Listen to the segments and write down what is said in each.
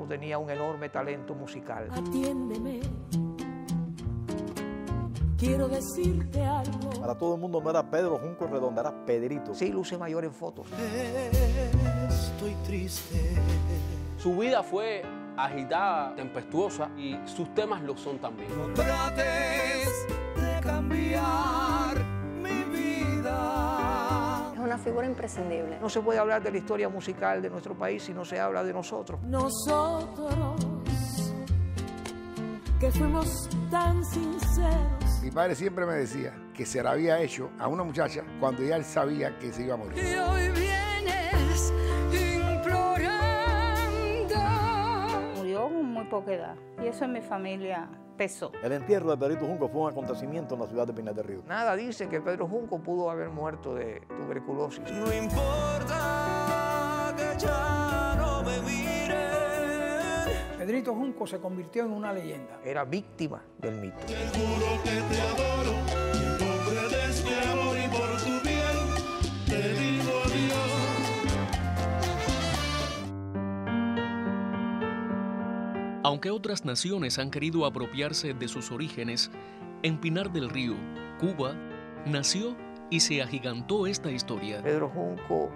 Junco tenía un enorme talento musical. Atiéndeme, quiero decirte algo. Para todo el mundo no era Pedro Junco Redondo, era Pedrito. Sí, luce mayor en fotos. Estoy triste. Su vida fue agitada, tempestuosa, y sus temas lo son también. No trates de cambiar mi vida. Es una figura imprescindible. No se puede hablar de la historia musical de nuestro país si no se habla de nosotros. Nosotros, que fuimos tan sinceros. Mi padre siempre me decía que se la había hecho a una muchacha cuando ya él sabía que se iba a morir. Y hoy vienes implorando. Murió con muy poca edad y eso en mi familia pesó. El entierro de Pedrito Junco fue un acontecimiento en la ciudad de Pinar del Río. Nada dice que Pedro Junco pudo haber muerto de tuberculosis. No importa que ya no me mires. Pedrito Junco se convirtió en una leyenda. Era víctima del mito. Te juro que te adoro, mi pobre de este amor, y por tu bien te digo adiós. Aunque otras naciones han querido apropiarse de sus orígenes, en Pinar del Río, Cuba, nació y se agigantó esta historia. Pedro Junco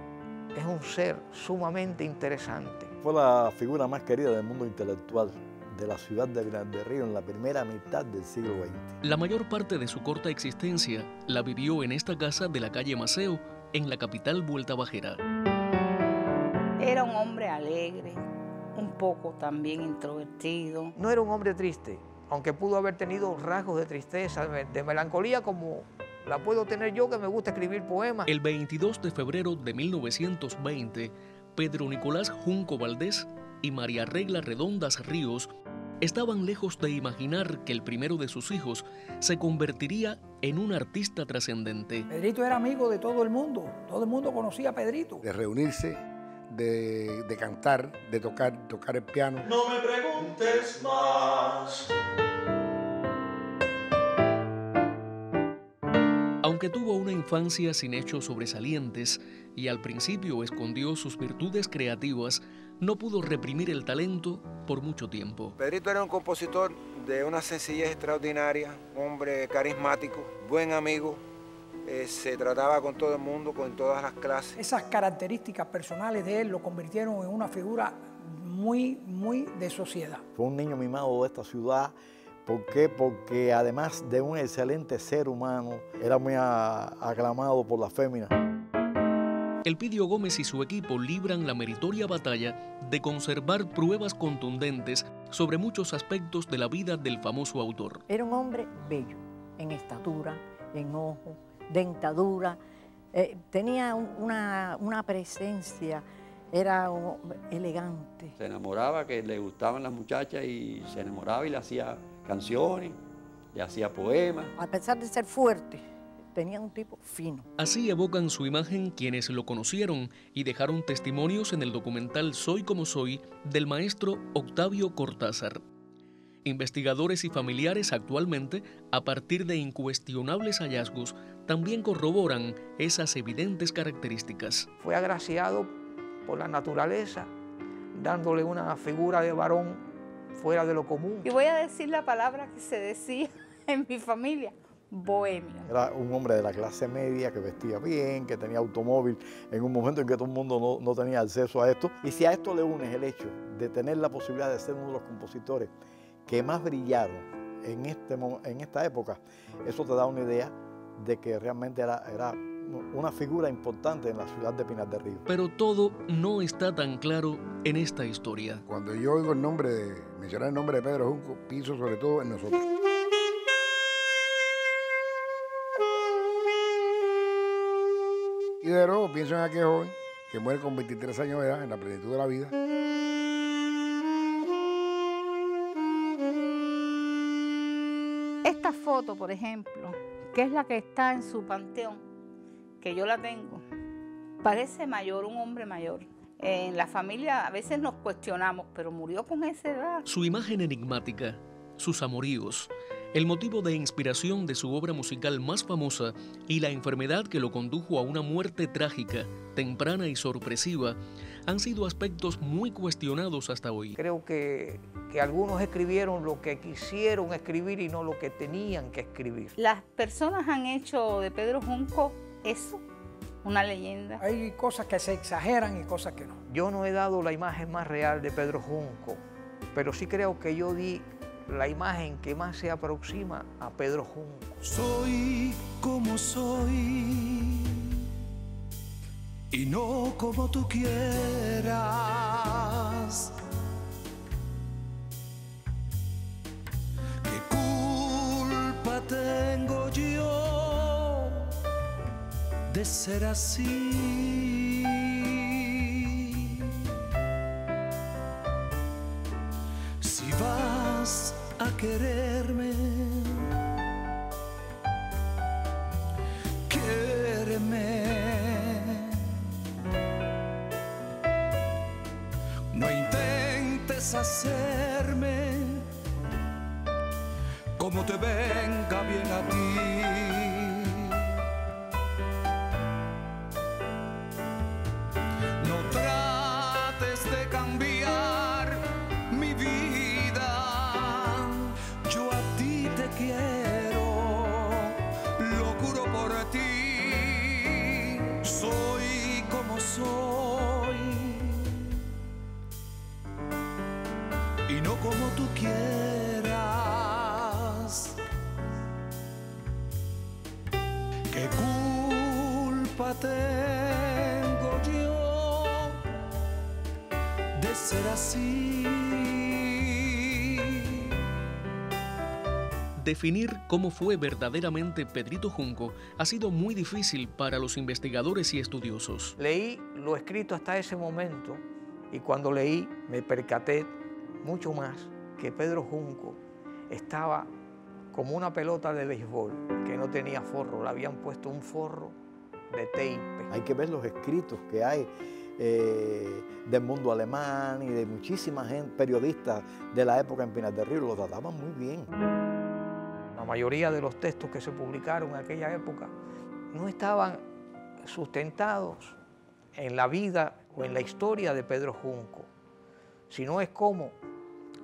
es un ser sumamente interesante. Fue la figura más querida del mundo intelectual de la ciudad de Pinar del Río en la primera mitad del siglo XX. La mayor parte de su corta existencia la vivió en esta casa de la calle Maceo, en la capital vueltabajera. Era un hombre alegre, un poco también introvertido. No era un hombre triste, aunque pudo haber tenido rasgos de tristeza, de melancolía, como la puedo tener yo, que me gusta escribir poemas. El 22 de febrero de 1920, Pedro Nicolás Junco Valdés y María Regla Redondas Ríos estaban lejos de imaginar que el primero de sus hijos se convertiría en un artista trascendente. Pedrito era amigo de todo el mundo conocía a Pedrito. De reunirse, de cantar, de tocar el piano. No me preguntes más. Aunque tuvo una infancia sin hechos sobresalientes y al principio escondió sus virtudes creativas, no pudo reprimir el talento por mucho tiempo. Pedrito era un compositor de una sencillez extraordinaria, hombre carismático, buen amigo, se trataba con todo el mundo, con todas las clases. Esas características personales de él lo convirtieron en una figura muy de sociedad. Fue un niño mimado de esta ciudad. ¿Por qué? Porque además de un excelente ser humano, era muy aclamado por las féminas. Elpidio Gómez y su equipo libran la meritoria batalla de conservar pruebas contundentes sobre muchos aspectos de la vida del famoso autor. Era un hombre bello, en estatura, en ojo, dentadura, tenía una presencia, era elegante. Se enamoraba, que le gustaban las muchachas y se enamoraba y le hacía canciones, le hacía poemas. A pesar de ser fuerte, tenía un tipo fino. Así evocan su imagen quienes lo conocieron y dejaron testimonios en el documental Soy como soy del maestro Octavio Cortázar. Investigadores y familiares actualmente, a partir de incuestionables hallazgos, también corroboran esas evidentes características. Fue agraciado por la naturaleza, dándole una figura de varón fuera de lo común. Y voy a decir la palabra que se decía en mi familia: bohemio. Era un hombre de la clase media que vestía bien, que tenía automóvil en un momento en que todo el mundo no tenía acceso a esto. Y si a esto le unes el hecho de tener la posibilidad de ser uno de los compositores que más brillaron en esta época, eso te da una idea de que realmente era una figura importante en la ciudad de Pinar del Río. Pero todo no está tan claro en esta historia. Cuando yo oigo mencionar el nombre de Pedro Junco, pienso sobre todo en nosotros. Y de nuevo pienso en aquel joven que muere con 23 años de edad, en la plenitud de la vida. Esta foto, por ejemplo, que es la que está en su panteón, que yo la tengo, parece mayor, un hombre mayor. En la familia a veces nos cuestionamos, pero murió con esa edad. Su imagen enigmática, sus amoríos, el motivo de inspiración de su obra musical más famosa y la enfermedad que lo condujo a una muerte trágica, temprana y sorpresiva, han sido aspectos muy cuestionados hasta hoy. Creo que algunos escribieron lo que quisieron escribir y no lo que tenían que escribir. Las personas han hecho de Pedro Junco eso, una leyenda. Hay cosas que se exageran y cosas que no. Yo no he dado la imagen más real de Pedro Junco, pero sí creo que yo di la imagen que más se aproxima a Pedro Junco. Soy como soy y no como tú quieras. ¿Qué culpa tengo yo de ser así? Si vas a quererme, quiéreme. No intentes hacerme como te venga bien a ti. No trates de cambiar mi vida. Yo a ti te quiero, lo juro por ti. Soy como soy y no como tú quieras. ¿Qué culpa tengo yo de ser así? Definir cómo fue verdaderamente Pedrito Junco ha sido muy difícil para los investigadores y estudiosos. Leí lo escrito hasta ese momento y cuando leí me percaté mucho más que Pedro Junco estaba como una pelota de béisbol que no tenía forro, le habían puesto un forro de tape. Hay que ver los escritos que hay del mundo alemán y de muchísima gente, periodistas de la época en Pinar del Río, lo trataban muy bien. La mayoría de los textos que se publicaron en aquella época no estaban sustentados en la vida o en la historia de Pedro Junco, sino es como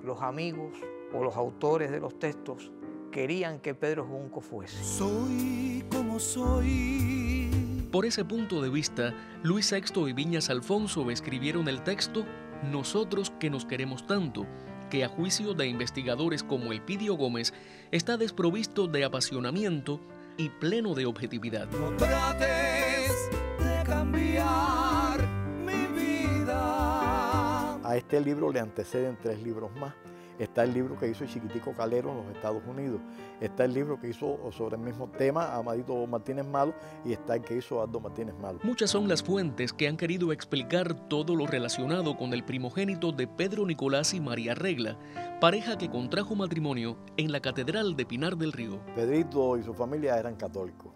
los amigos o los autores de los textos querían que Pedro Junco fuese. Soy como soy. Por ese punto de vista, Luis Sexto y Viñas Alfonso escribieron el texto Nosotros que nos queremos tanto, que a juicio de investigadores como Elpidio Gómez está desprovisto de apasionamiento y pleno de objetividad. No trates de cambiar mi vida. A este libro le anteceden 3 libros más. Está el libro que hizo Chiquitico Calero en los Estados Unidos. Está el libro que hizo sobre el mismo tema Amadito Martínez Malo y está el que hizo Aldo Martínez Malo. Muchas son las fuentes que han querido explicar todo lo relacionado con el primogénito de Pedro Nicolás y María Regla, pareja que contrajo matrimonio en la Catedral de Pinar del Río. Pedrito y su familia eran católicos.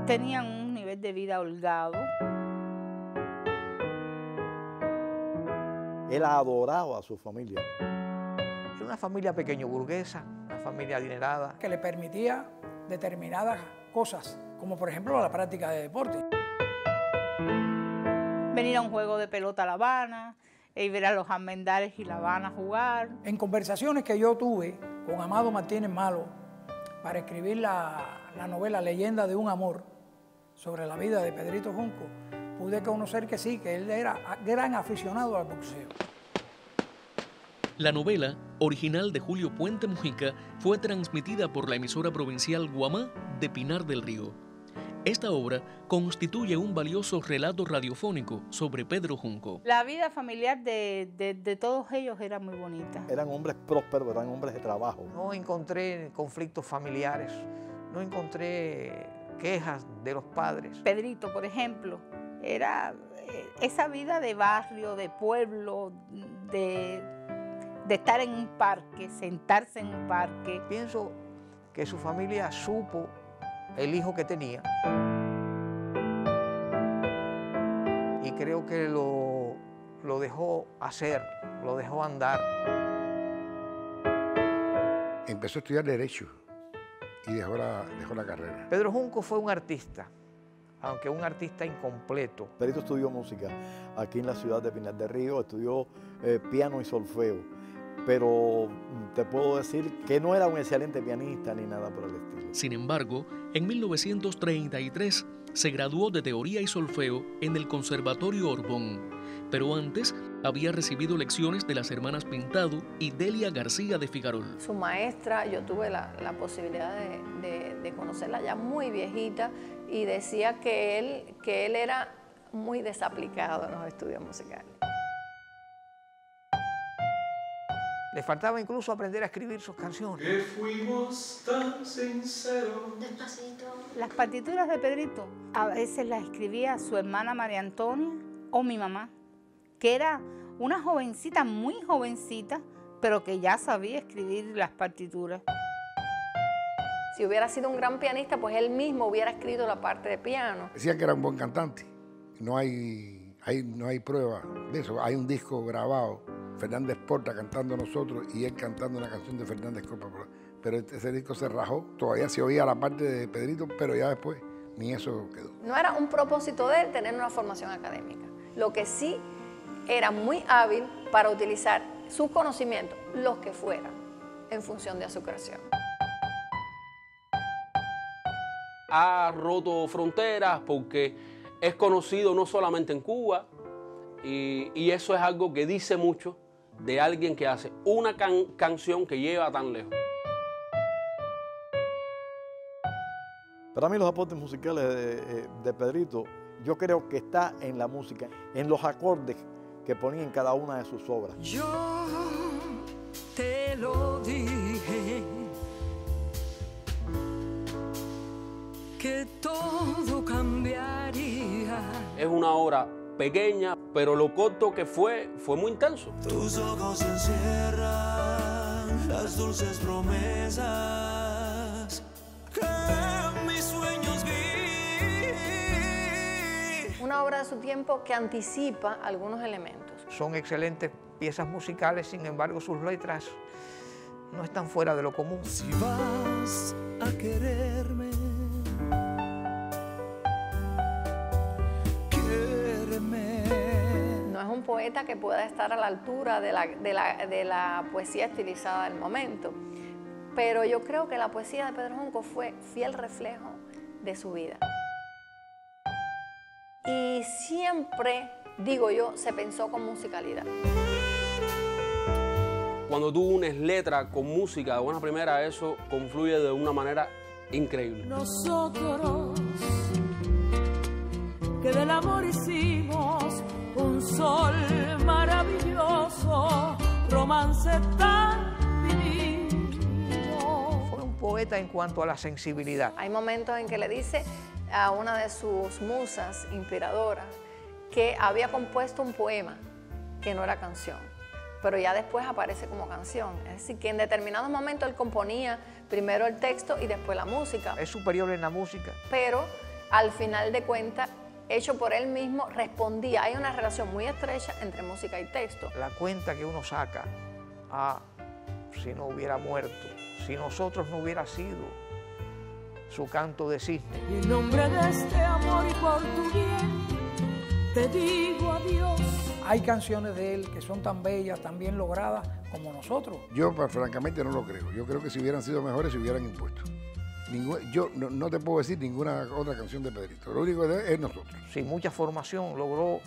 Tenían un nivel de vida holgado. Él adoraba a su familia. Era una familia pequeño burguesa, una familia adinerada. Que le permitía determinadas cosas, como por ejemplo la práctica de deporte. Venir a un juego de pelota a La Habana, y ver a los Almendares y La Habana jugar. En conversaciones que yo tuve con Amado Martínez Malo para escribir la novela Leyenda de un amor sobre la vida de Pedrito Junco, pude conocer que sí, que él era gran aficionado al boxeo. La novela, original de Julio Puente Mujica, fue transmitida por la emisora provincial Guamá de Pinar del Río. Esta obra constituye un valioso relato radiofónico sobre Pedro Junco. La vida familiar de todos ellos era muy bonita. Eran hombres prósperos, eran hombres de trabajo. No encontré conflictos familiares, no encontré quejas de los padres. Pedrito, por ejemplo, era esa vida de barrio, de pueblo, de estar en un parque, sentarse en un parque. Pienso que su familia supo el hijo que tenía y creo que lo dejó hacer, lo dejó andar. empezó a estudiar Derecho y dejó la carrera. Pedro Junco fue un artista, aunque un artista incompleto. Pedrito estudió música aquí en la ciudad de Pinar del Río, estudió piano y solfeo, pero te puedo decir que no era un excelente pianista ni nada por el estilo. Sin embargo, en 1933 se graduó de Teoría y Solfeo en el Conservatorio Orbón, pero antes había recibido lecciones de las hermanas Pintado y Delia García de Figarol. Su maestra, yo tuve la posibilidad de conocerla ya muy viejita, y decía que él era muy desaplicado en los estudios musicales. Le faltaba incluso aprender a escribir sus canciones. Que fuimos tan sinceros. Despacito. Las partituras de Pedrito a veces las escribía su hermana María Antonia o mi mamá, que era una jovencita, muy jovencita, pero que ya sabía escribir las partituras. Si hubiera sido un gran pianista, pues él mismo hubiera escrito la parte de piano. Decían que era un buen cantante. No hay prueba de eso. Hay un disco grabado, Fernández Porta cantando Nosotros y él cantando una canción de Fernández Copa. Pero ese disco se rajó. Todavía se oía la parte de Pedrito, pero ya después ni eso quedó. No era un propósito de él tener una formación académica. Lo que sí era muy hábil para utilizar sus conocimientos, los que fueran, en función de su creación. Ha roto fronteras porque es conocido no solamente en Cuba, y eso es algo que dice mucho de alguien que hace una canción que lleva tan lejos. Para mí los aportes musicales de Pedrito, yo creo que está en la música, en los acordes que ponía en cada una de sus obras. Yo te lo dije, que todo cambiaría. Es una obra pequeña, pero lo corto que fue muy intenso. Tus ojos encierran las dulces promesas que en mis sueños vi. Una obra de su tiempo que anticipa algunos elementos. Son excelentes piezas musicales, sin embargo sus letras no están fuera de lo común. Si vas a quererme, no es un poeta que pueda estar a la altura de la poesía estilizada del momento, pero yo creo que la poesía de Pedro Junco fue fiel reflejo de su vida. Y siempre, digo yo, se pensó con musicalidad. Cuando tú unes letra con música de buena primera, eso confluye de una manera increíble. Nosotros, que del amor hicimos un sol maravilloso, romance tan divino. Fue un poeta en cuanto a la sensibilidad. Hay momentos en que le dice a una de sus musas inspiradoras que había compuesto un poema que no era canción, pero ya después aparece como canción. Es decir, que en determinados momentos él componía primero el texto y después la música. Es superior en la música. Pero al final de cuentas, hecho por él mismo, respondía. Hay una relación muy estrecha entre música y texto. La cuenta que uno saca, si no hubiera muerto, si nosotros no hubiera sido su canto de cisne. Y en nombre de este amor y por tu bien, te digo adiós. Hay canciones de él que son tan bellas, tan bien logradas como nosotros. Yo, francamente, no lo creo. Yo creo que si hubieran sido mejores, se hubieran impuesto. Yo no te puedo decir ninguna otra canción de Pedrito. Lo único que es nosotros. Sin mucha formación logró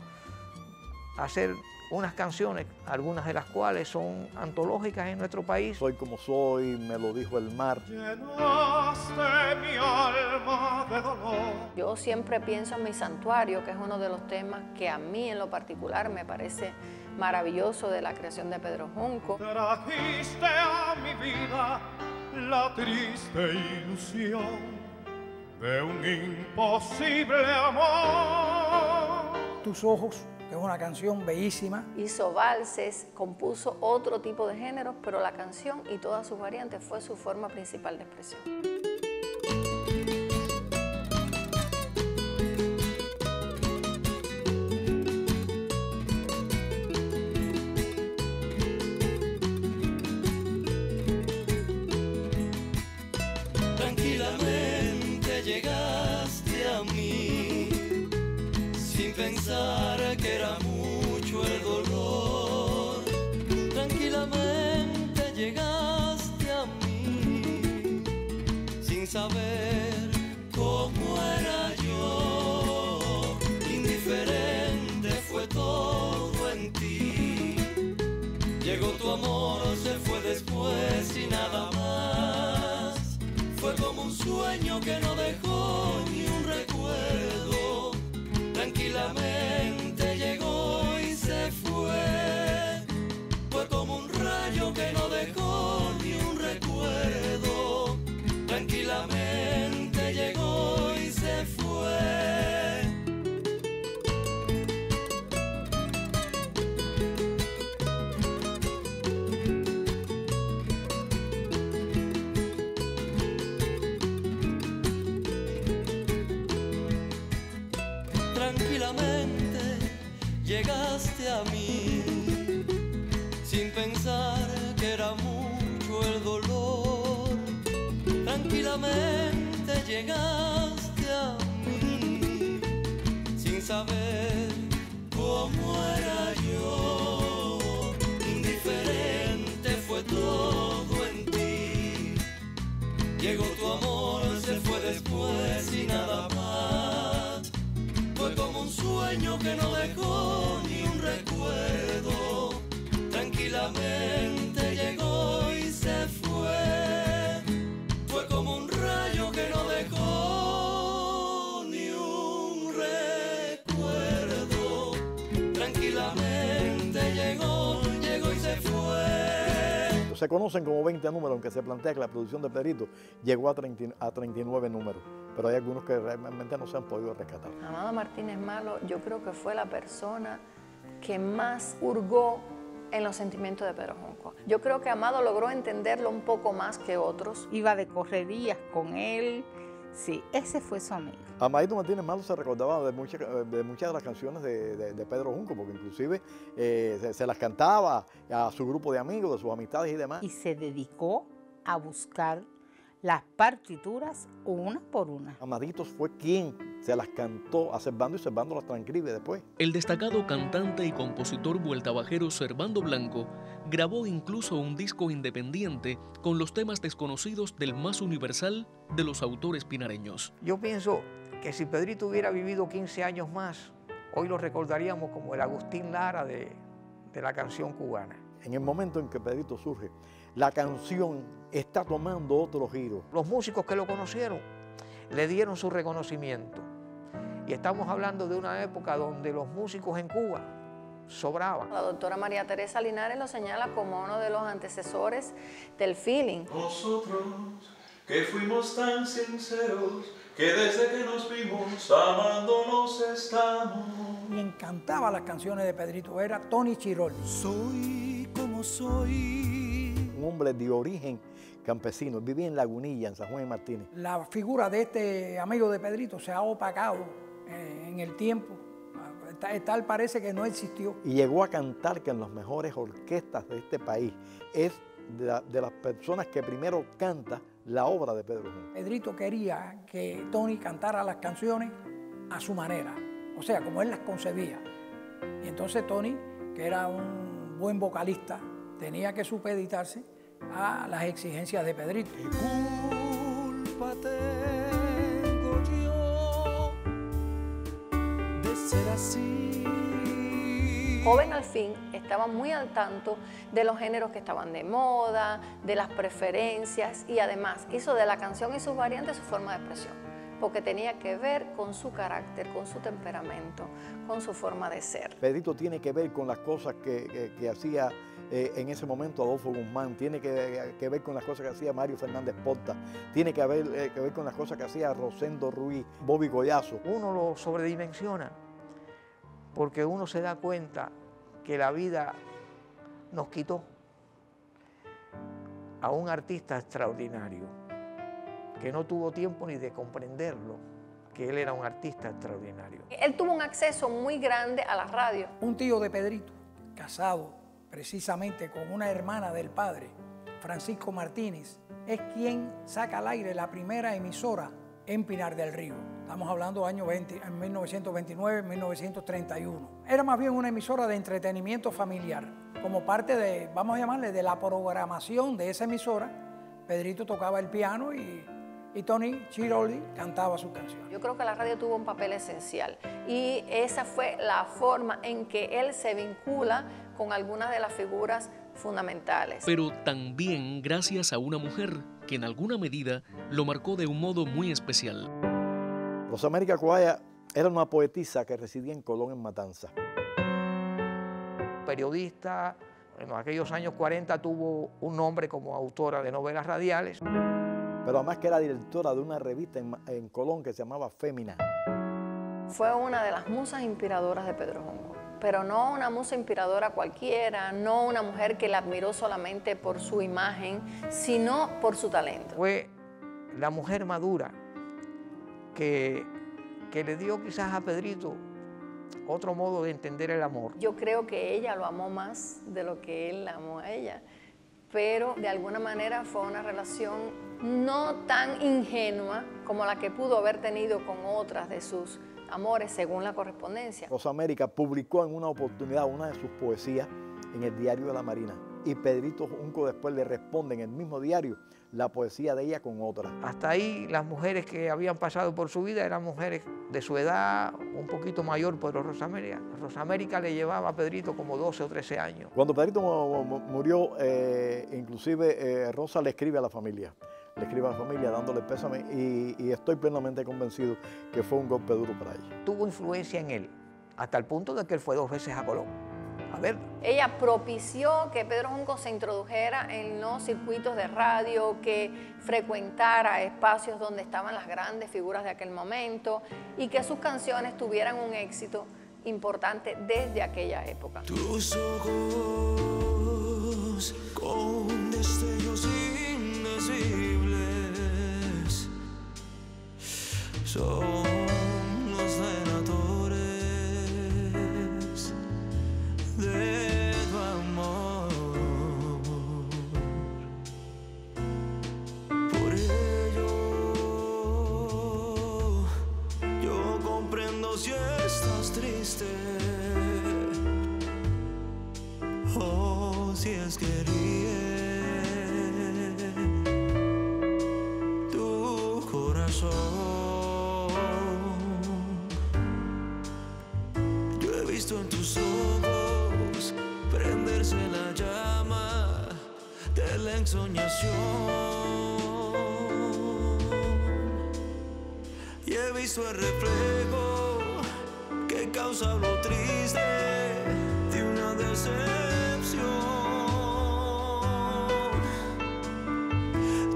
hacer unas canciones, algunas de las cuales son antológicas en nuestro país. Soy como soy, me lo dijo el mar. Llenaste mi alma de dolor. Yo siempre pienso en Mi Santuario, que es uno de los temas que a mí en lo particular me parece maravilloso de la creación de Pedro Junco. Trajiste a mi vida la triste ilusión de un imposible amor. Tus ojos, que es una canción bellísima. Hizo valses, compuso otro tipo de géneros, pero la canción y todas sus variantes fue su forma principal de expresión. saber cómo era yo. Indiferente fue todo en ti. Llegó tu amor, se fue después y nada más. Fue como un sueño que no dejó ni un recuerdo. Tranquilamente llegó y se fue. Fue como un rayo que no dejó ni un recuerdo. Tranquilamente llegó y se fue. Tranquilamente llegaste a mí, sin pensar que era mucho el dolor. Tranquilamente llegaste a mí, sin saber cómo era yo. Indiferente fue todo en ti. Llegó tu amor, se fue después y nada más. Fue como un sueño que no dejó ni un recuerdo. Tranquilamente llegó y se fue. Fue como un rayo que no dejó ni un recuerdo. Tranquilamente llegó y se fue. Se conocen como 20 números, aunque se plantea que la producción de Pedrito llegó a 39 números, pero hay algunos que realmente no se han podido rescatar. Amado Martínez Malo, yo creo que fue la persona que más hurgó en los sentimientos de Pedro Junco. Yo creo que Amado logró entenderlo un poco más que otros. Iba de correrías con él. Sí, ese fue su amigo. Amadito Martínez Malo se recordaba de muchas de las canciones de Pedro Junco, porque inclusive se las cantaba a su grupo de amigos, de sus amistades y demás. Y se dedicó a buscar las partituras una por una. Amadito fue quien se las cantó a Servando y Servando las transcribe después. El destacado cantante y compositor vueltabajero Servando Blanco grabó incluso un disco independiente con los temas desconocidos del más universal de los autores pinareños. Yo pienso que si Pedrito hubiera vivido 15 años más, hoy lo recordaríamos como el Agustín Lara de la canción cubana. En el momento en que Pedrito surge, la canción está tomando otro giro. Los músicos que lo conocieron le dieron su reconocimiento. Y estamos hablando de una época donde los músicos en Cuba sobraban. La doctora María Teresa Linares lo señala como uno de los antecesores del feeling. Nosotros que fuimos tan sinceros, que desde que nos vimos amándonos estamos. Quien cantaba las canciones de Pedrito era Tony Chirol. Soy como soy. Un hombre de origen campesino, vivía en Lagunilla, en San Juan de Martínez. La figura de este amigo de Pedrito se ha opacado en el tiempo. Tal parece que no existió. Y llegó a cantar que en las mejores orquestas de este país es de las personas que primero canta la obra de Pedro Junco. Pedrito quería que Tony cantara las canciones a su manera, o sea, como él las concebía. Y entonces Tony, que era un buen vocalista, tenía que supeditarse a las exigencias de Pedrito. ¿Qué culpa tengo yo de ser así? Joven al fin estaba muy al tanto de los géneros que estaban de moda, de las preferencias y además hizo de la canción y sus variantes su forma de expresión, porque tenía que ver con su carácter, con su temperamento, con su forma de ser. Pedrito tiene que ver con las cosas que hacía en ese momento Adolfo Guzmán, tiene que ver con las cosas que hacía Mario Fernández Porta, tiene que ver con las cosas que hacía Rosendo Ruiz, Bobby Collazo. Uno lo sobredimensiona porque uno se da cuenta que la vida nos quitó a un artista extraordinario, que no tuvo tiempo ni de comprenderlo, que él era un artista extraordinario. Él tuvo un acceso muy grande a la radio. Un tío de Pedrito, casado precisamente con una hermana del padre, Francisco Martínez, es quien saca al aire la primera emisora en Pinar del Río. Estamos hablando del año 1929, 1931. Era más bien una emisora de entretenimiento familiar. Como parte de, vamos a llamarle, de la programación de esa emisora, Pedrito tocaba el piano y y Tony Chiroldi cantaba sus canciones. Yo creo que la radio tuvo un papel esencial y esa fue la forma en que él se vincula con algunas de las figuras fundamentales. Pero también gracias a una mujer que en alguna medida lo marcó de un modo muy especial. Rosamérica Coaya era una poetisa que residía en Colón, en Matanzas. Periodista, en aquellos años 40 tuvo un nombre como autora de novelas radiales. Pero además que era directora de una revista en Colón que se llamaba Fémina. Fue una de las musas inspiradoras de Pedro Junco, pero no una musa inspiradora cualquiera, no una mujer que la admiró solamente por su imagen, sino por su talento. Fue la mujer madura que le dio quizás a Pedrito otro modo de entender el amor. Yo creo que ella lo amó más de lo que él la amó a ella, pero de alguna manera fue una relación no tan ingenua como la que pudo haber tenido con otras de sus amores, según la correspondencia. Rosamérica publicó en una oportunidad una de sus poesías en el Diario de la Marina y Pedrito Junco después le responde en el mismo diario la poesía de ella con otra. Hasta ahí las mujeres que habían pasado por su vida eran mujeres de su edad, un poquito mayor, pero Rosamérica le llevaba a Pedrito como 12 o 13 años. Cuando Pedrito murió, inclusive Rosa le escribe a la familia. Le escribe a la familia dándole pésame y estoy plenamente convencido que fue un golpe duro para ella. Tuvo influencia en él, hasta el punto de que él fue 2 veces a Colón a verla. Ella propició que Pedro Junco se introdujera en los circuitos de radio, que frecuentara espacios donde estaban las grandes figuras de aquel momento y que sus canciones tuvieran un éxito importante desde aquella época. Tus ojos con destellos indecibles son los delatores de tu amor. Por ello yo comprendo si estás triste o si es que ríe tu corazón. Yo he visto en tus ojos prenderse la llama de la ensoñación y he visto el reflejo que causa lo triste de una decepción.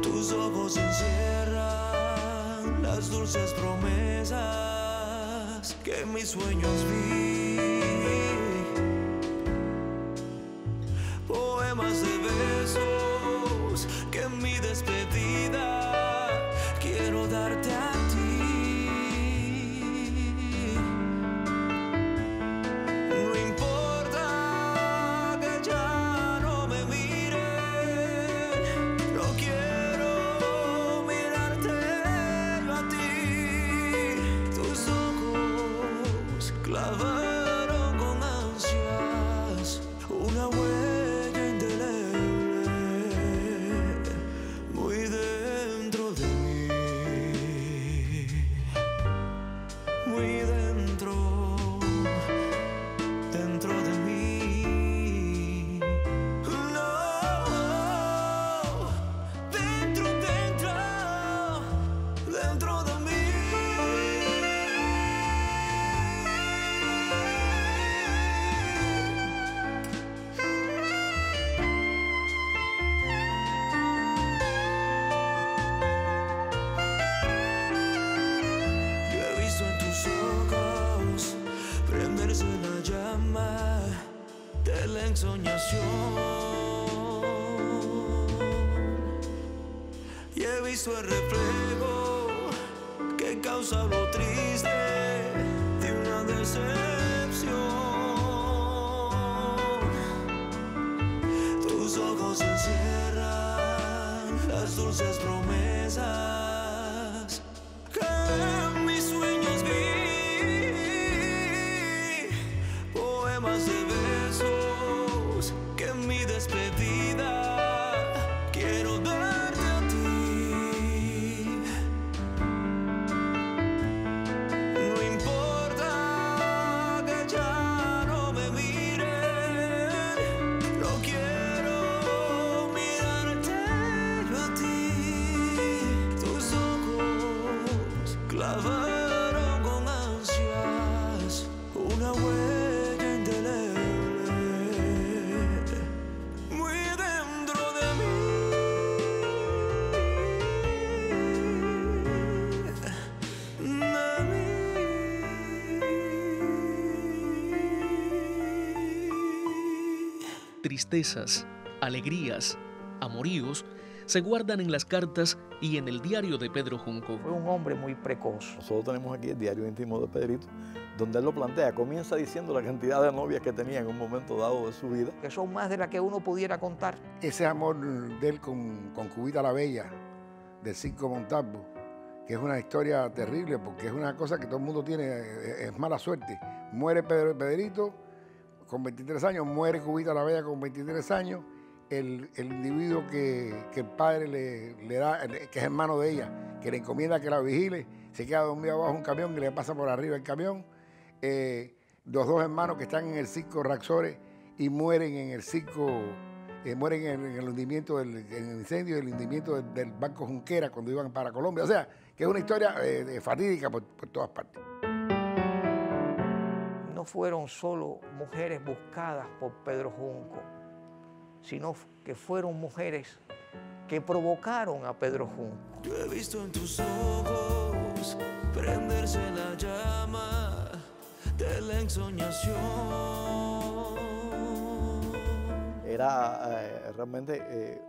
Tus ojos encierran las dulces promesas que en mis sueños vi, poemas de besos que en mi despedida quiero darte a ti. No importa que ya no me miren, no quiero mirarte yo a ti. Tus ojos clavaron con ansias una huella indeleble muy dentro de mí, muy dentro de mí. No, dentro de mí. Yo he visto en tus ojos prenderse la llama de la ensoñación y he visto el reflejo que causa lo triste de una decepción. Tus ojos encierran las dulces promesas que en mis sueños vi, poemas de besos que en mi despedida quiero darte a ti. tristezas, alegrías, amoríos, se guardan en las cartas y en el diario de Pedro Junco. Fue un hombre muy precoz. Nosotros tenemos aquí el diario íntimo de Pedrito, donde él lo plantea. Comienza diciendo la cantidad de novias que tenía en un momento dado de su vida. Que son más de las que uno pudiera contar. Ese amor de él con Cubita la Bella, del Circo Montalvo, que es una historia terrible porque es una cosa que todo el mundo tiene, es mala suerte. Muere Pedrito con 23 años, muere Cubita la Bella con 23 años. El individuo que el padre le da, que es hermano de ella, que le encomienda que la vigile, se queda dormido abajo un camión y le pasa por arriba el camión. Los dos hermanos que están en el circo Raxores y mueren en el circo, mueren en el hundimiento, en el incendio y el hundimiento del barco Junquera cuando iban para Colombia. O sea, que es una historia fatídica por todas partes. No fueron solo mujeres buscadas por Pedro Junco, sino que fueron mujeres que provocaron a Pedro Junco. Yo he visto en tus ojos prenderse la llama de la ensoñación. Era realmente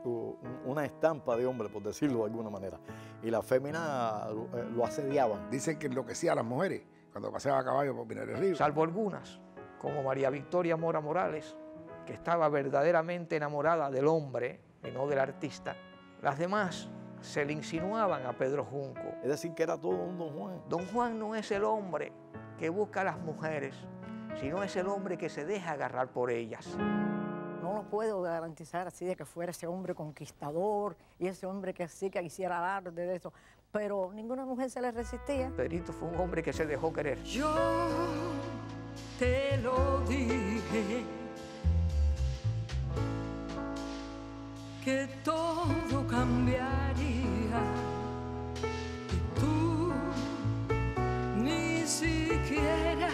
una estampa de hombre, por decirlo de alguna manera. Y las féminas lo asediaban. Dicen que enloquecía a las mujeres cuando paseaba a caballo por Pinar del Río. Salvo algunas, como María Victoria Mora Morales, que estaba verdaderamente enamorada del hombre y no del artista. Las demás se le insinuaban a Pedro Junco. Es decir, que era todo un Don Juan. Don Juan no es el hombre que busca a las mujeres, sino es el hombre que se deja agarrar por ellas. No lo puedo garantizar así de que fuera ese hombre conquistador y ese hombre que sí que quisiera dar de eso, pero ninguna mujer se le resistía. Pedrito fue un hombre que se dejó querer. Yo te lo dije, que todo cambiaría y tú ni siquiera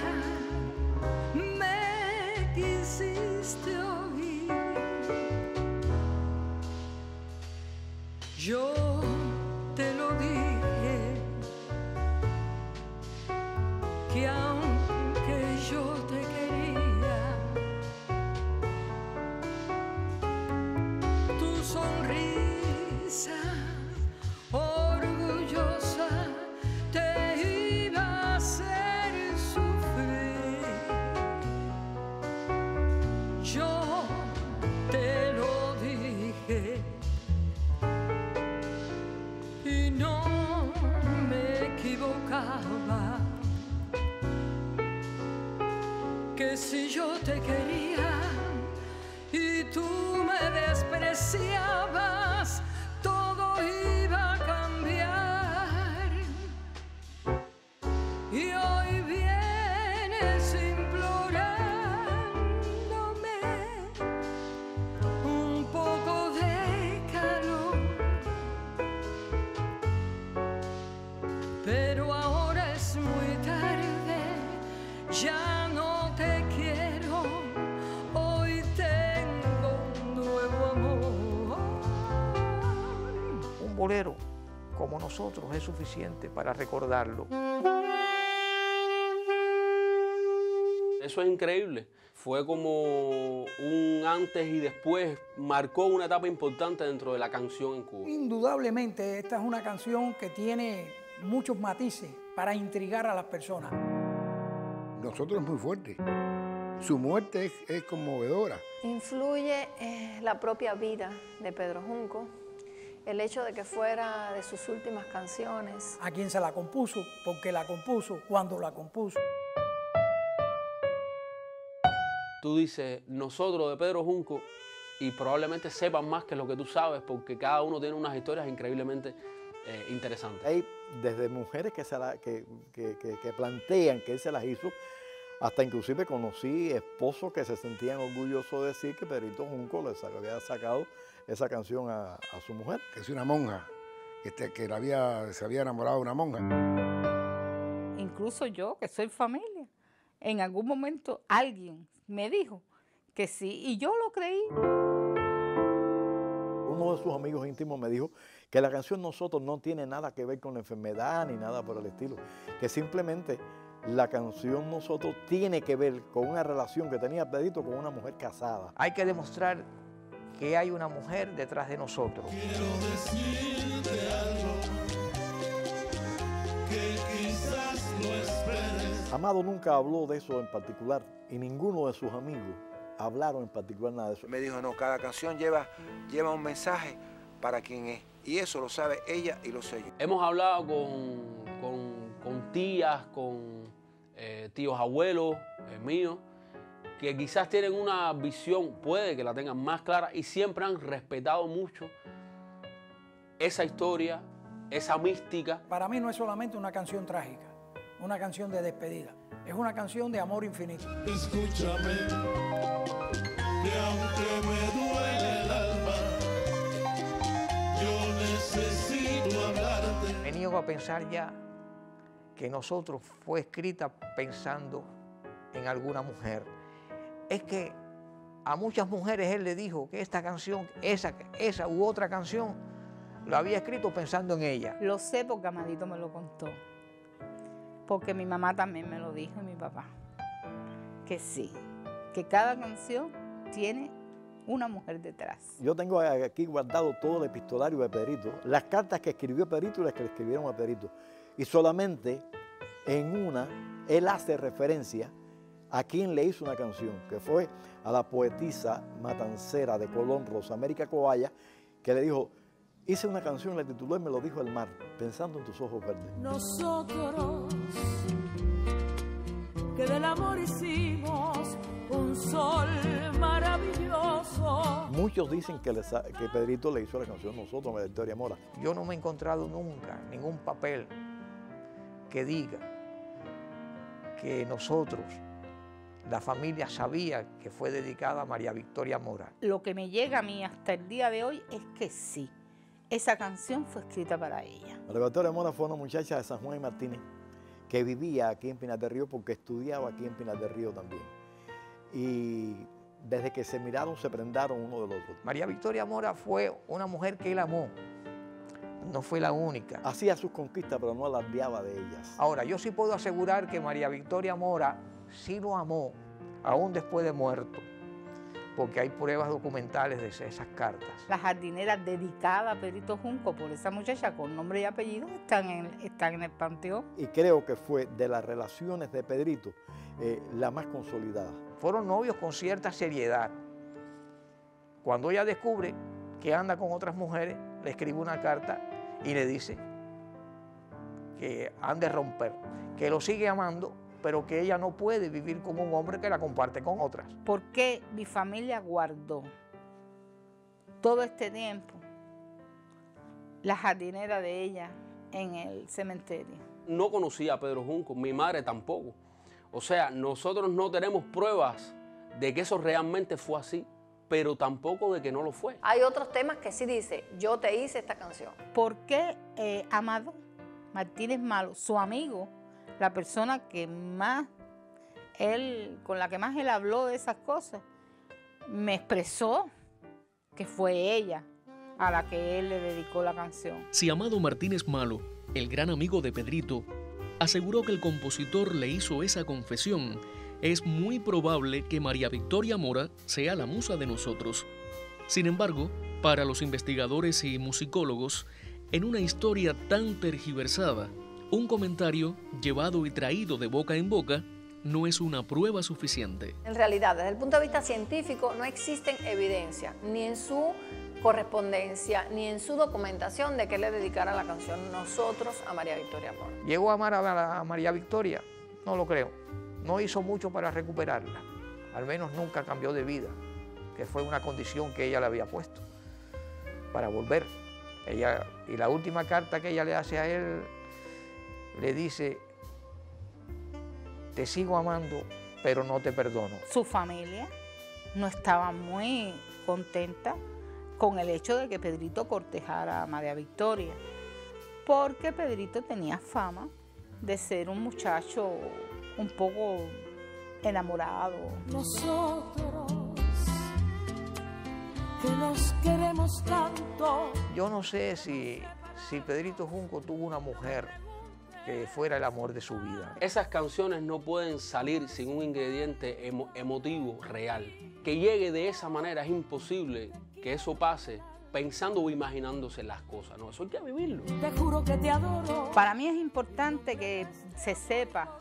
me quisiste oír. Yo te lo dije, que aunque yo te quería, tu sonrisa orgullosa te iba a hacer sufrir. Yo te lo dije y no me equivocaba, que si yo te quería y tú me despreciabas, todo iba a cambiar. Y hoy vienes implorándome un poco de calor, pero ahora es muy tarde, ya no te quiero, hoy tengo un nuevo amor. Un bolero como nosotros es suficiente para recordarlo. Eso es increíble. Fue como un antes y después, marcó una etapa importante dentro de la canción en Cuba. Indudablemente esta es una canción que tiene muchos matices para intrigar a las personas. Nosotros es muy fuerte. Su muerte es conmovedora. Influye la propia vida de Pedro Junco, el hecho de que fuera de sus últimas canciones. A quien se la compuso, porque la compuso, cuando la compuso. Tú dices, nosotros de Pedro Junco, y probablemente sepan más que lo que tú sabes, porque cada uno tiene unas historias increíblemente interesantes. Hay desde mujeres que plantean que él se las hizo, hasta inclusive conocí esposos que se sentían orgullosos de decir que Pedrito Junco les había sacado esa canción a su mujer. Que es una monja, que se había enamorado de una monja. Incluso yo, que soy familia, en algún momento alguien me dijo que sí, y yo lo creí. Uno de sus amigos íntimos me dijo que la canción Nosotros no tiene nada que ver con la enfermedad ni nada por el estilo, que simplemente la canción Nosotros tiene que ver con una relación que tenía Pedrito con una mujer casada. Hay que demostrar que hay una mujer detrás de nosotros. Quiero decirte algo que quizás no esperes. Amado nunca habló de eso en particular y ninguno de sus amigos hablaron en particular nada de eso. Me dijo, no, cada canción lleva un mensaje para quien es. Y eso lo sabe ella y lo sé yo. Hemos hablado con tías, con tíos abuelos míos, que quizás tienen una visión, puede que la tengan más clara, y siempre han respetado mucho esa historia, esa mística. Para mí no es solamente una canción trágica, una canción de despedida, es una canción de amor infinito. Escúchame, que aunque me duele el alma, yo necesito hablarte. Me niego a pensar ya que Nosotros fue escrita pensando en alguna mujer. Es que a muchas mujeres él le dijo que esta canción, esa u otra canción, lo había escrito pensando en ella. Lo sé porque Amadito me lo contó. Porque mi mamá también me lo dijo y mi papá. Que sí, que cada canción tiene una mujer detrás. Yo tengo aquí guardado todo el epistolario de Pedrito, las cartas que escribió Pedrito y las que le escribieron a Pedrito. Y solamente en una, él hace referencia a quien le hizo una canción, que fue a la poetisa matancera de Colón, Rosa América Cobaya, que le dijo, hice una canción, la tituló y me lo dijo el mar, pensando en tus ojos verdes. Nosotros, que del amor hicimos un sol maravilloso. Muchos dicen que Pedrito le hizo la canción Nosotros, de Victoria Mora. Yo no me he encontrado nunca ningún papel que diga que Nosotros, la familia, sabía que fue dedicada a María Victoria Mora. Lo que me llega a mí hasta el día de hoy es que sí, esa canción fue escrita para ella. María Victoria Mora fue una muchacha de San Juan y Martínez que vivía aquí en Pinar del Río porque estudiaba aquí en Pinar del Río también. Y desde que se miraron, se prendaron uno del otro. María Victoria Mora fue una mujer que él amó. No fue la única. Hacía sus conquistas, pero no alardeaba de ellas. Ahora, yo sí puedo asegurar que María Victoria Mora sí lo amó, aún después de muerto, porque hay pruebas documentales de esas cartas. La jardinera dedicada a Pedrito Junco por esa muchacha con nombre y apellido están en el panteón. Y creo que fue de las relaciones de Pedrito la más consolidada. Fueron novios con cierta seriedad. Cuando ella descubre que anda con otras mujeres, le escribe una carta y le dice que han de romper, que lo sigue amando, pero que ella no puede vivir con un hombre que la comparte con otras. ¿Por qué mi familia guardó todo este tiempo la jardinera de ella en el cementerio? No conocía a Pedro Junco, mi madre tampoco. O sea, nosotros no tenemos pruebas de que eso realmente fue así, pero tampoco de que no lo fue. Hay otros temas que sí dice, yo te hice esta canción. ¿Por qué Amado Martínez Malo, su amigo, la persona que más con la que más él habló de esas cosas, me expresó que fue ella a la que él le dedicó la canción? Si Amado Martínez Malo, el gran amigo de Pedrito, aseguró que el compositor le hizo esa confesión, es muy probable que María Victoria Mora sea la musa de Nosotros. Sin embargo, para los investigadores y musicólogos, en una historia tan tergiversada, un comentario llevado y traído de boca en boca no es una prueba suficiente. En realidad, desde el punto de vista científico, no existen evidencias, ni en su correspondencia, ni en su documentación de que le dedicara la canción Nosotros a María Victoria Mora. ¿Llegó a amar a María Victoria? No lo creo. No hizo mucho para recuperarla. Al menos nunca cambió de vida, que fue una condición que ella le había puesto para volver. Y la última carta que ella le hace a él, le dice, te sigo amando, pero no te perdono. Su familia no estaba muy contenta con el hecho de que Pedrito cortejara a María Victoria, porque Pedrito tenía fama de ser un muchacho un poco enamorado. Nosotros, que nos queremos tanto. Yo no sé si Pedrito Junco tuvo una mujer que fuera el amor de su vida. Esas canciones no pueden salir sin un ingrediente emotivo real. Que llegue de esa manera es imposible que eso pase pensando o imaginándose las cosas, ¿no? Eso hay que vivirlo. Te juro que te adoro. Para mí es importante que se sepa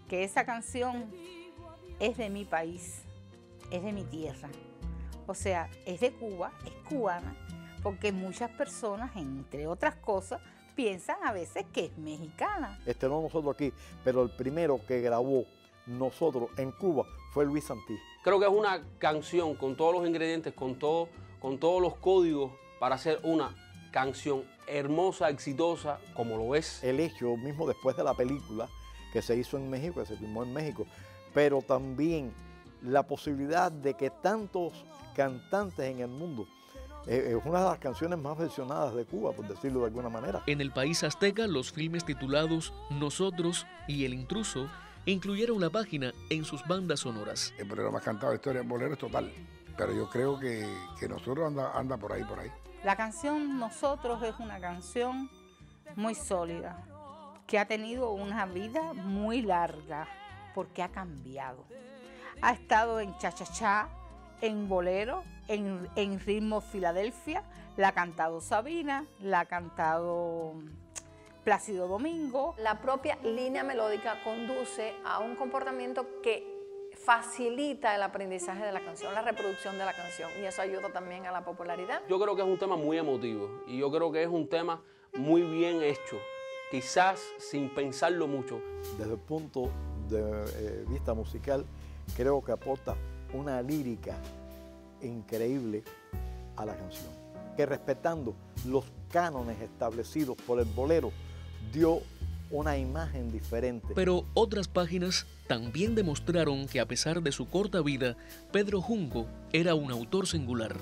que esa canción es de mi país, es de mi tierra. O sea, es de Cuba, es cubana, porque muchas personas, entre otras cosas, piensan a veces que es mexicana. No nosotros aquí, pero el primero que grabó nosotros en Cuba fue Luis Santí. Creo que es una canción con todos los ingredientes, con todos los códigos para hacer una canción hermosa, exitosa, como lo es. El hecho mismo después de la película que se hizo en México, que se filmó en México, pero también la posibilidad de que tantos cantantes en el mundo, es una de las canciones más versionadas de Cuba, por decirlo de alguna manera. En el país azteca, los filmes titulados Nosotros y El Intruso incluyeron la página en sus bandas sonoras. El programa más cantado de historia en bolero es Total, pero yo creo que Nosotros anda por ahí. La canción Nosotros es una canción muy sólida, que ha tenido una vida muy larga, porque ha cambiado. Ha estado en cha-cha-cha, en bolero, en ritmo Filadelfia, la ha cantado Sabina, la ha cantado Plácido Domingo. La propia línea melódica conduce a un comportamiento que facilita el aprendizaje de la canción, la reproducción de la canción, y eso ayuda también a la popularidad. Yo creo que es un tema muy emotivo y yo creo que es un tema muy bien hecho, quizás sin pensarlo mucho. Desde el punto de vista musical, creo que aporta una lírica increíble a la canción, que respetando los cánones establecidos por el bolero, dio una imagen diferente. Pero otras páginas también demostraron que a pesar de su corta vida, Pedro Junco era un autor singular.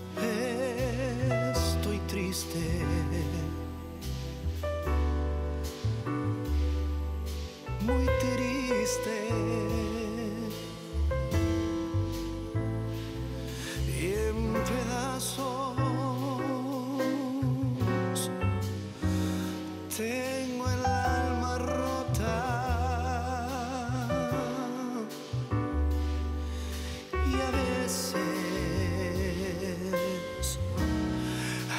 Estoy triste, muy triste, y en pedazos tengo el alma rota, y a veces,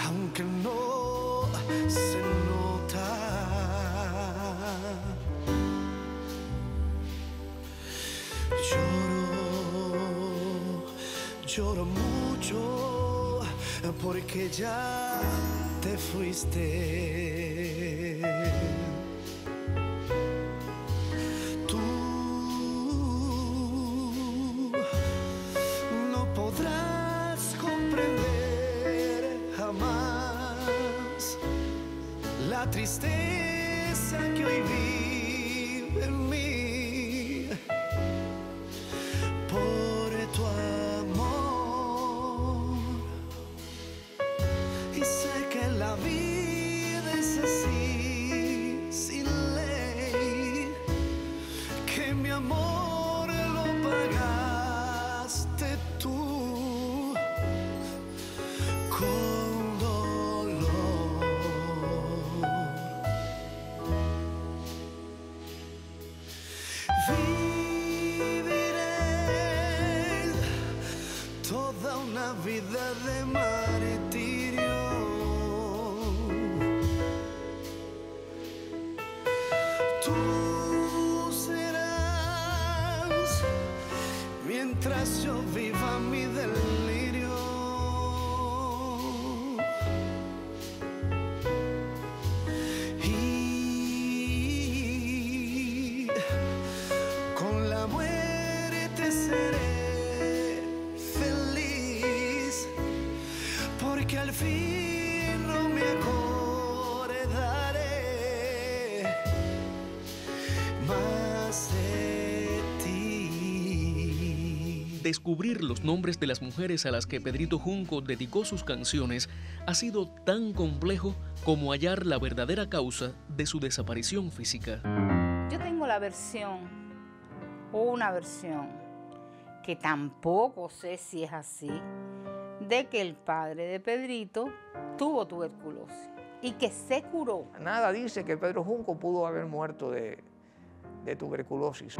aunque no se nota, lloro mucho porque ya te fuiste. Tú no podrás comprender jamás la tristeza que hoy vive en mí por tu amor. Y sé que la vida es así, sin ley, que mi amor lo pagaste tú con dolor. Viviré toda una vida de martirio. Tú serás mientras yo viva mi delirio. Y con la muerte seré feliz, porque al fin no me acordaré más de ti. Descubrir los nombres de las mujeres a las que Pedrito Junco dedicó sus canciones ha sido tan complejo como hallar la verdadera causa de su desaparición física. Yo tengo la versión, una versión, que tampoco sé si es así, de que el padre de Pedrito tuvo tuberculosis. y que se curó. Nada dice que Pedro Junco pudo haber muerto de tuberculosis.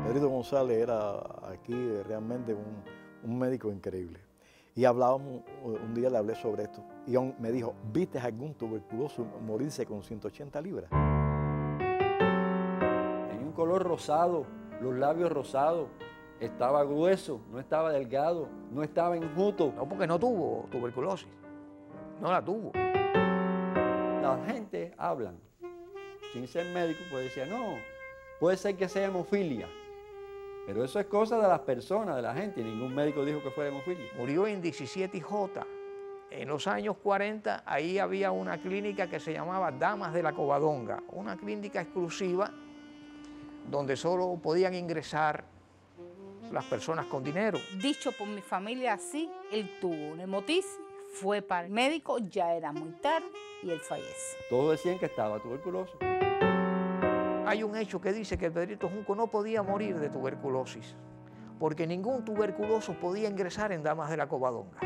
Pedrito González era aquí realmente un médico increíble. Y hablábamos, un día le hablé sobre esto, y me dijo, ¿viste a algún tuberculoso morirse con 180 libras? Tenía un color rosado, los labios rosados, estaba grueso, no estaba delgado, no estaba enjuto. No, porque no tuvo tuberculosis, no la tuvo. La gente hablan, sin ser médico, pues decía, no, puede ser que sea hemofilia. Pero eso es cosa de las personas, de la gente. Ningún médico dijo que fuera hemofilia. Murió en 17J. En los años 40, ahí había una clínica que se llamaba Damas de la Covadonga, una clínica exclusiva donde solo podían ingresar las personas con dinero. Dicho por mi familia así, él tuvo una hematisis, fue para el médico, ya era muy tarde y él fallece. Todos decían que estaba tuberculoso. Hay un hecho que dice que el Pedrito Junco no podía morir de tuberculosis, porque ningún tuberculoso podía ingresar en Damas de la Covadonga.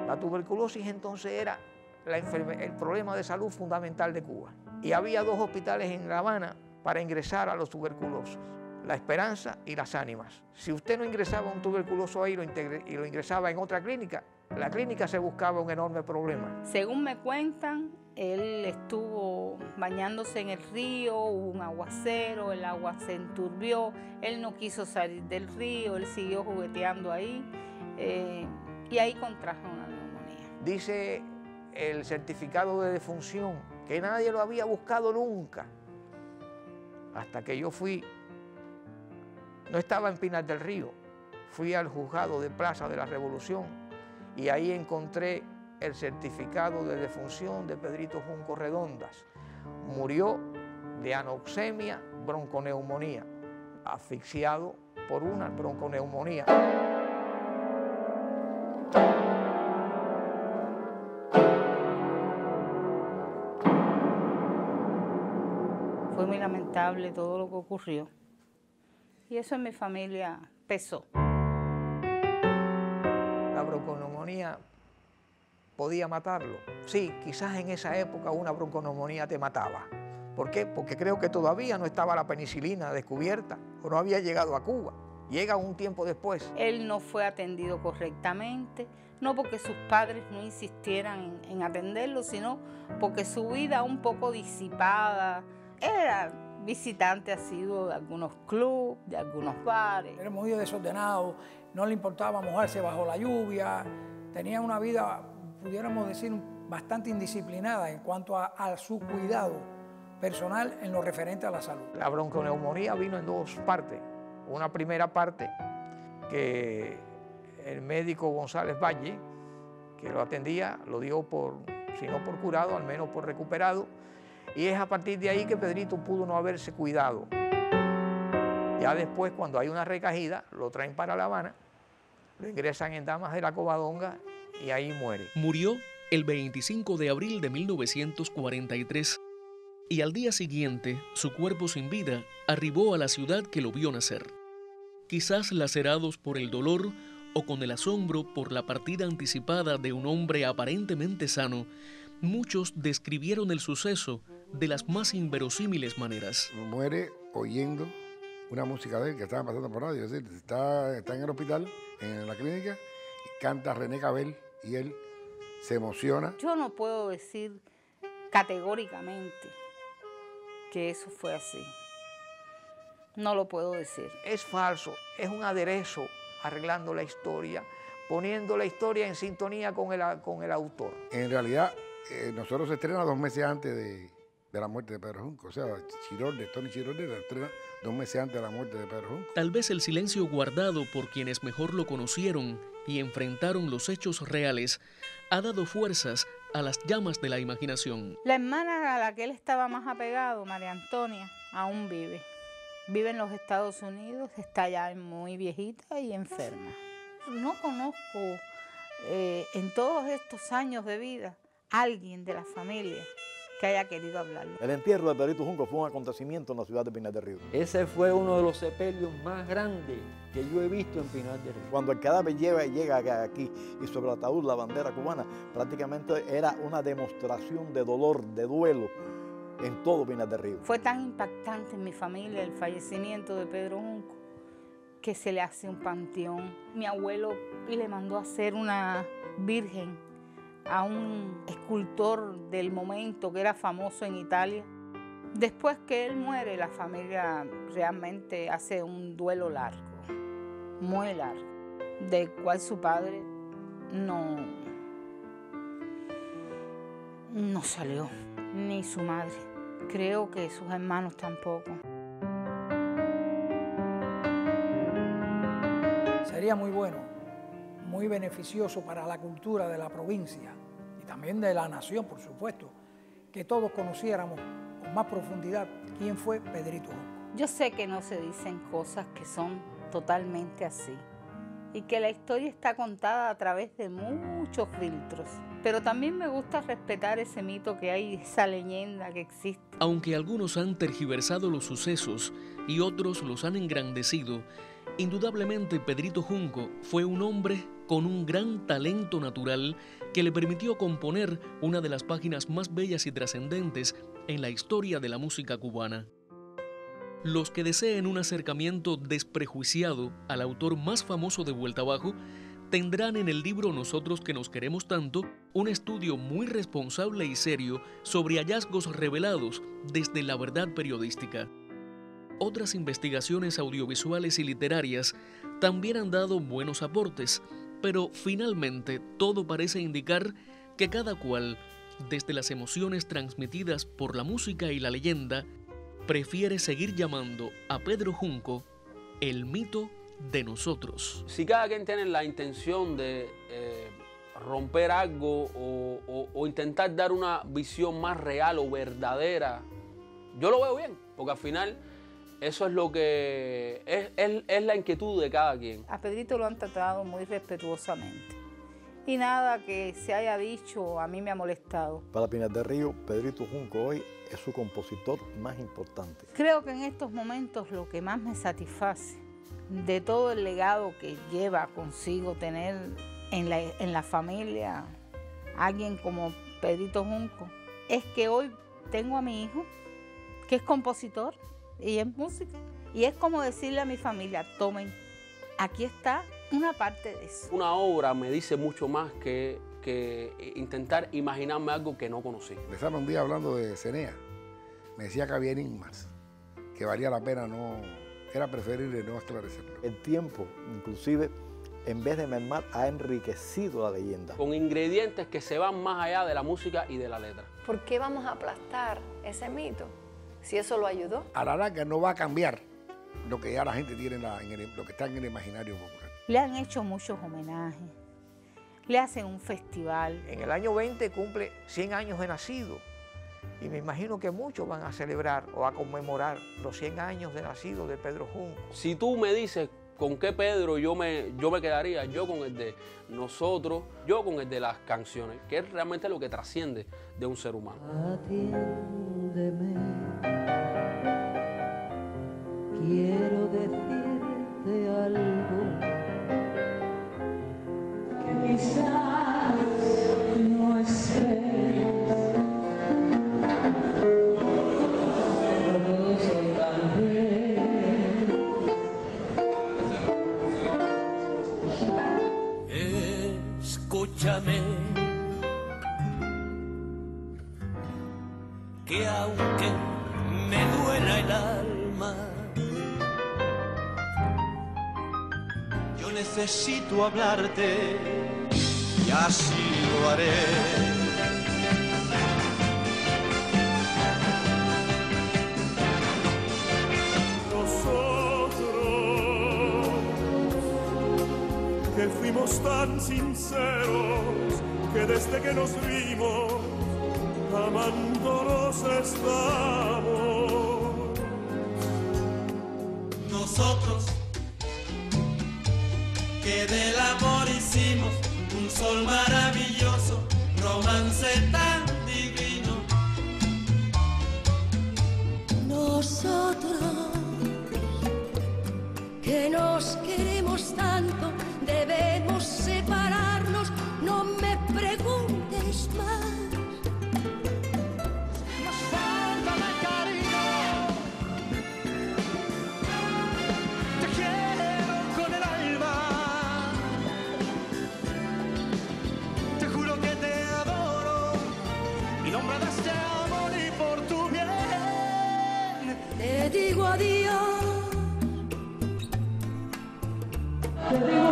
La tuberculosis entonces era el problema de salud fundamental de Cuba. Y había 2 hospitales en La Habana para ingresar a los tuberculosos, La Esperanza y Las Ánimas. Si usted no ingresaba a un tuberculoso ahí y lo ingresaba en otra clínica, la clínica se buscaba un enorme problema. Según me cuentan, él estuvo bañándose en el río, hubo un aguacero, el agua se enturbió, él no quiso salir del río, él siguió jugueteando ahí y ahí contrajo una neumonía. Dice el certificado de defunción que nadie lo había buscado nunca, hasta que yo fui, no estaba en Pinar del Río, fui al juzgado de Plaza de la Revolución y ahí encontré el certificado de defunción de Pedrito Junco Redondas. Murió de anoxemia, bronconeumonía, asfixiado por una bronconeumonía. Fue muy lamentable todo lo que ocurrió y eso en mi familia pesó. La bronconeumonía podía matarlo. Sí, quizás en esa época una bronconeumonía te mataba. ¿Por qué? Porque creo que todavía no estaba la penicilina descubierta o no había llegado a Cuba. Llega un tiempo después. Él no fue atendido correctamente, no porque sus padres no insistieran en atenderlo, sino porque su vida un poco disipada. Era visitante asiduo de algunos clubes, de algunos bares. Era muy desordenado, no le importaba mojarse bajo la lluvia, tenía una vida, pudiéramos decir, bastante indisciplinada en cuanto a su cuidado personal en lo referente a la salud. La bronconeumonía vino en 2 partes. Una primera parte que el médico González Valle, que lo atendía, lo dio si no por curado, al menos por recuperado. Y es a partir de ahí que Pedrito pudo no haberse cuidado. Ya después, cuando hay una recaída, lo traen para La Habana, lo ingresan en Damas de la Covadonga y ahí muere. Murió el 25 de abril de 1943 y al día siguiente su cuerpo sin vida arribó a la ciudad que lo vio nacer. Quizás lacerados por el dolor o con el asombro por la partida anticipada de un hombre aparentemente sano, muchos describieron el suceso de las más inverosímiles maneras. Muere oyendo una música de él que estaba pasando por radio, es decir, está en el hospital, en la clínica, y canta René Cabell y él se emociona. Yo no puedo decir categóricamente que eso fue así. No lo puedo decir. Es falso, es un aderezo arreglando la historia, poniendo la historia en sintonía con el autor. En realidad, nosotros se estrena 2 meses antes de la muerte de Pedro Junco. O sea, Tony Chirolde la estrena 2 meses antes de la muerte de Pedro Junco. Tal vez el silencio guardado por quienes mejor lo conocieron y enfrentaron los hechos reales ha dado fuerzas a las llamas de la imaginación. La hermana a la que él estaba más apegado, María Antonia, aún vive. Vive en los Estados Unidos, está ya muy viejita y enferma. No conozco en todos estos años de vida alguien de la familia que haya querido hablarlo. El entierro de Pedrito Junco fue un acontecimiento en la ciudad de Pinar del Río. Ese fue uno de los sepelios más grandes que yo he visto en Pinar del Río. Cuando el cadáver llega aquí y sobre el ataúd la bandera cubana, prácticamente era una demostración de dolor, de duelo en todo Pinar del Río. Fue tan impactante en mi familia el fallecimiento de Pedro Junco que se le hace un panteón. Mi abuelo le mandó a hacer una virgen a un escultor del momento que era famoso en Italia. Después que él muere, la familia realmente hace un duelo largo, muy largo, del cual su padre no salió, ni su madre. Creo que sus hermanos tampoco. Sería muy bueno, muy beneficioso para la cultura de la provincia y también de la nación, por supuesto, que todos conociéramos con más profundidad quién fue Pedrito Junco. Yo sé que no se dicen cosas que son totalmente así y que la historia está contada a través de muchos filtros, pero también me gusta respetar ese mito que hay, esa leyenda que existe. Aunque algunos han tergiversado los sucesos y otros los han engrandecido, indudablemente Pedrito Junco fue un hombre con un gran talento natural que le permitió componer una de las páginas más bellas y trascendentes en la historia de la música cubana. Los que deseen un acercamiento desprejuiciado al autor más famoso de Vuelta Abajo tendrán en el libro Nosotros que nos queremos tanto un estudio muy responsable y serio sobre hallazgos revelados desde la verdad periodística. Otras investigaciones audiovisuales y literarias también han dado buenos aportes, pero finalmente todo parece indicar que cada cual, desde las emociones transmitidas por la música y la leyenda, prefiere seguir llamando a Pedro Junco el mito de nosotros. Si cada quien tiene la intención de romper algo o intentar dar una visión más real o verdadera, yo lo veo bien, porque al final eso es lo que es la inquietud de cada quien. A Pedrito lo han tratado muy respetuosamente y nada que se haya dicho a mí me ha molestado. Para Pinar del Río, Pedrito Junco hoy es su compositor más importante. Creo que en estos momentos lo que más me satisface de todo el legado que lleva consigo tener en la familia alguien como Pedrito Junco es que hoy tengo a mi hijo que es compositor y es música. Y es como decirle a mi familia, tomen, aquí está una parte de eso. Una obra me dice mucho más que intentar imaginarme algo que no conocí. Empezamos un día hablando de Cenea. Me decía que había enigmas, que valía la pena era preferible no esclarecerlo. El tiempo, inclusive, en vez de mermar, ha enriquecido la leyenda. Con ingredientes que se van más allá de la música y de la letra. ¿Por qué vamos a aplastar ese mito? Si eso lo ayudó. A la larga no va a cambiar lo que ya la gente tiene lo que está en el imaginario popular. Le han hecho muchos homenajes, le hacen un festival. En el año 20 cumple 100 años de nacido y me imagino que muchos van a celebrar o a conmemorar los 100 años de nacido de Pedro Junco. Si tú me dices con qué Pedro yo me quedaría, yo con el de nosotros, yo con el de las canciones, que es realmente lo que trasciende de un ser humano. Atiéndeme, quiero decirte algo que quizás no esperes. Escúchame, que aunque me duela el alma, yo necesito hablarte y así lo haré. Que fuimos tan sinceros que desde que nos vimos amándonos estamos. Nosotros que del amor hicimos un sol maravilloso, romance tan divino, este amor y por tu bien. Te digo adiós. Te digo